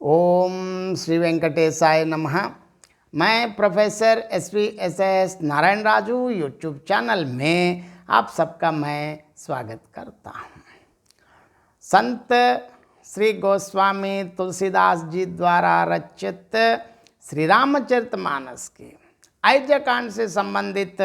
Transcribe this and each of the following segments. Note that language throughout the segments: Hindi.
ओम श्री वेंकटेशाय नमः। मैं professor S Narayan Raju YouTube channel में आप सबका मैं स्वागत करता हूँ। संत श्री गोस्वामी तुलसीदास जी द्वारा रचित श्री रामचरितमानस के अयोध्या कांड से संबंधित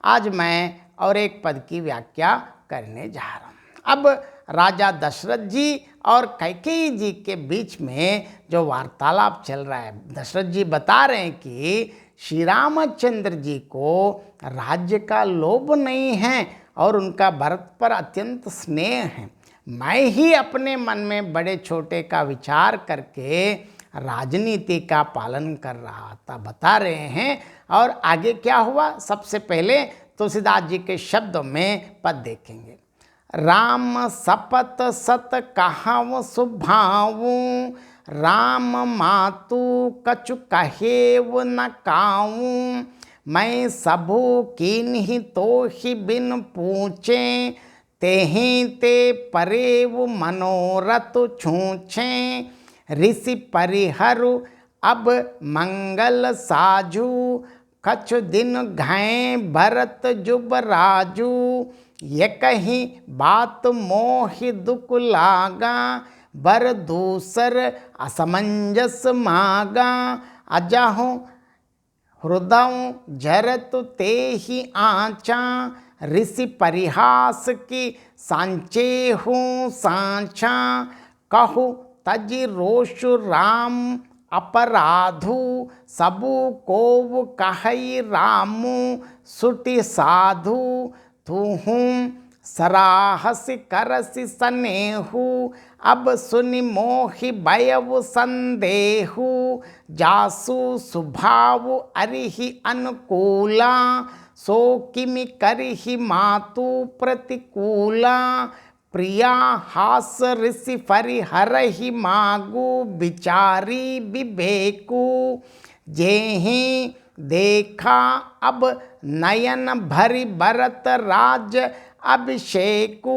आज मैं और एक पद की व्याख्या करने जा रहा हूँ। अब राजा दशरथ जी और कैकेयी जी के बीच में जो वार्तालाप चल रहा है, दशरथ जी बता रहे हैं कि श्री रामचंद्र जी को राज्य का लोभ नहीं है और उनका भरत पर अत्यंत स्नेह है। मैं ही अपने मन में बड़े छोटे का विचार करके राजनीति का पालन कर रहा था, बता रहे हैं। और आगे क्या हुआ, सबसे पहले तुलसीदास जी के शब्दों में पद देखेंगे। राम सपत सत कहाव सुभावू, राम मातु कछु कहेव न काऊं, मैं सबू कीन्ही तो ही बिन पूछे, तेहि ते परेव मनोरथ छूछे, ऋषि परिहरु अब मंगल साजू, कछु दिन घाय भरत जुब राजू, ये कही बात मोहि दुख लागा, बर दूसर असमंजस मागा, अजाहु हृदय जरत ते ही आँचा, ऋषि परिहास की सांचे हूँ सांचा, कहु तजि रोष राम अपराधु, सबु कोव कहई रामु सुटि साधु, तुहूँ सराहस करसि सनेहु, अब सुनि मोहि भयउ संदेहु, जासु स्वभाव अरिहि अनुकूला, सो किमि करिहि मातु प्रतिकूला, प्रिया हास ऋषि परिहरहि मागु, बिचारी विवेकु, जेहि देखा अब नयन भरि भरत राज अभिषेकु।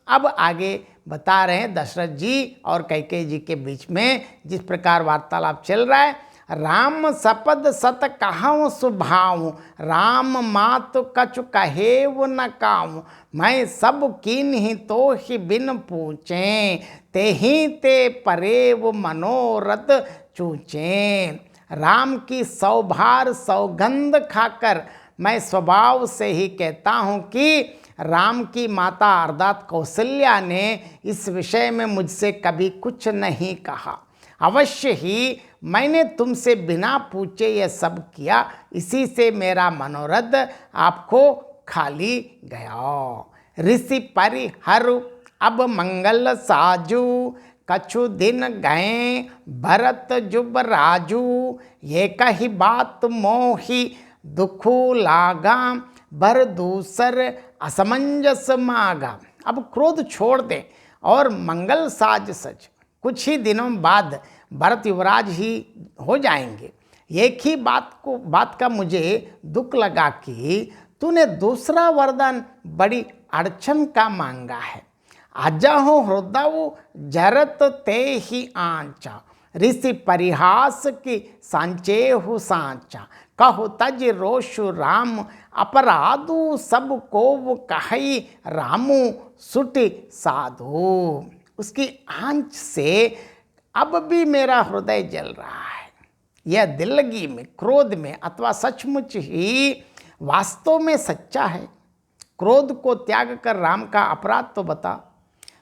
अब आगे बता रहे हैं दशरथ जी और कैकेयी जी के बीच में जिस प्रकार वार्तालाप चल रहा है। राम सपद सत कहाऊँ सुभाऊँ, राम मातु कछु कहेव न काऊँ, मैं सब कीन्ही तो ही बिन पूछे, तेहि ते परेव मनोरथ चूचे। राम की सौभार सौगंध खाकर मैं स्वभाव से ही कहता हूँ कि राम की माता अर्थात कौशल्या ने इस विषय में मुझसे कभी कुछ नहीं कहा। अवश्य ही मैंने तुमसे बिना पूछे ये सब किया, इसी से मेरा मनोरथ आपको खाली गया। ऋषि परिहरु अब मंगल साजू, कछु दिन गए भरत जुब राजू, ये कही बात मोहि दुखु लागा, बर दूसर असमंजस मागा। अब क्रोध छोड़ दे और मंगल साज सज, कुछ ही दिनों बाद भरत युवराज ही हो जाएंगे। एक ही बात का मुझे दुख लगा कि तूने दूसरा वरदान बड़ी अड़चन का मांगा है। अजाहु हृदय जरत ते ही आंचा, ऋषि परिहास की सांचेहु सांचा, कहु तज रोषु राम अपराधु, सब को कहई रामु सुटि साधु। उसकी आंच से अब भी मेरा हृदय जल रहा है। यह दिल्लगी में, क्रोध में अथवा सचमुच ही वास्तव में सच्चा है। क्रोध को त्याग कर राम का अपराध तो बता।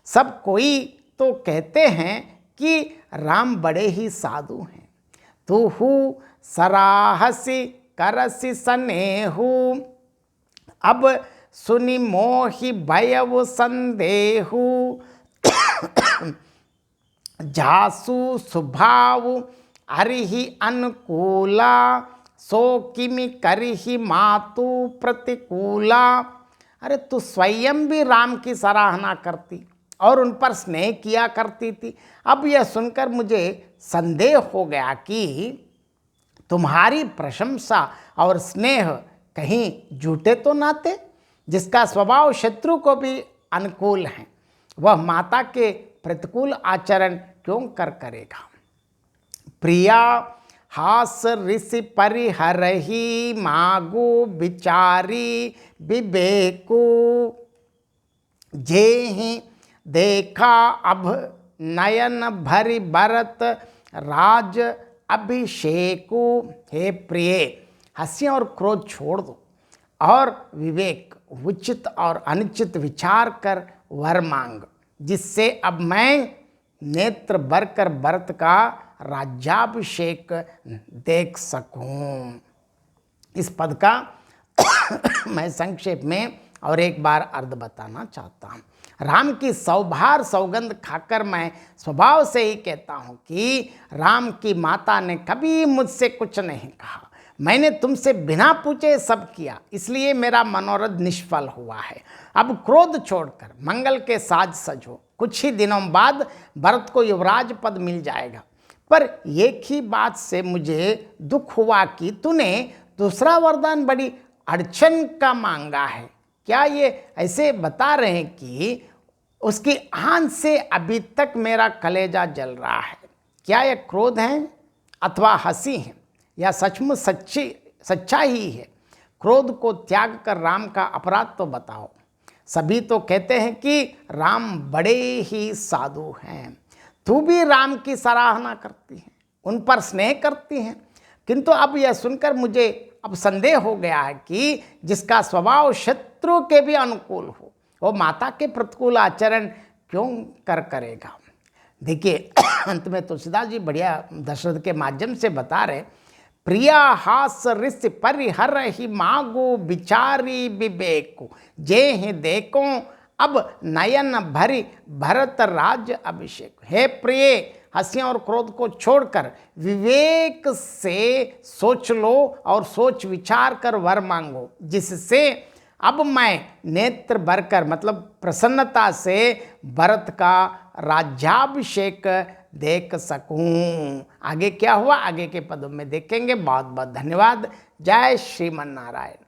सब कोई तो कहते हैं कि राम बड़े ही साधु हैं। तुहु सराहसि करसि सनेहु, अब सुनि मोहि भयउ संदेहु, जासु स्वभाव अरिहि अनुकूला, सो किमि करिहि मातु प्रतिकूला। अरे तू स्वयं भी राम की सराहना करती और उन पर स्नेह किया करती थी। अब यह सुनकर मुझे संदेह हो गया कि तुम्हारी प्रशंसा और स्नेह कहीं झूठे तो ना थे। जिसका स्वभाव शत्रु को भी अनुकूल है, वह माता के प्रतिकूल आचरण क्यों करेगा। प्रिया हास ऋषि परिहरहि मागु बिचारी विवेकु जेहि देखा अब नयन भरि भरत राज अभिषेकु। हे प्रिय, हंसी और क्रोध छोड़ दो और विवेक, उचित और अनुचित विचार कर वर मांग, जिससे अब मैं नेत्र भरकर भरत का राज्याभिषेक देख सकूं। इस पद का मैं संक्षेप में और एक बार अर्थ बताना चाहता हूँ। राम की सौभार सौगंध खाकर मैं स्वभाव से ही कहता हूँ कि राम की माता ने कभी मुझसे कुछ नहीं कहा। मैंने तुमसे बिना पूछे सब किया, इसलिए मेरा मनोरथ निष्फल हुआ है। अब क्रोध छोड़कर मंगल के साज सजो। कुछ ही दिनों बाद भरत को युवराज पद मिल जाएगा। पर एक ही बात से मुझे दुख हुआ कि तूने दूसरा वरदान बड़ी अड़चन का मांगा है। क्या ये ऐसे बता रहे हैं कि उसकी आंच से अभी तक मेरा कलेजा जल रहा है? क्या यह क्रोध है अथवा हंसी है या सचमुच सच्चाई ही है? क्रोध को त्याग कर राम का अपराध तो बताओ। सभी तो कहते हैं कि राम बड़े ही साधु हैं। तू भी राम की सराहना करती है, उन पर स्नेह करती है, किंतु अब यह सुनकर मुझे अब संदेह हो गया है कि जिसका स्वभाव शत्रु के भी अनुकूल हो, वो माता के प्रतिकूल आचरण क्यों करेगा। देखिए, अंत में तुलसीदास जी बढ़िया दशरथ के माध्यम से बता रहे, प्रिया हास ऋषि परिहरहि मागु बिचारी विवेकु जेहि देखो अब नयन भरि भरत राज अभिषेक। हे प्रिय, हंसियाँ और क्रोध को छोड़कर विवेक से सोच लो और सोच विचार कर वर मांगो, जिससे अब मैं नेत्र भरकर मतलब प्रसन्नता से भरत का राज्याभिषेक देख सकूं। आगे क्या हुआ, आगे के पदों में देखेंगे। बहुत बहुत धन्यवाद। जय श्रीमन नारायण।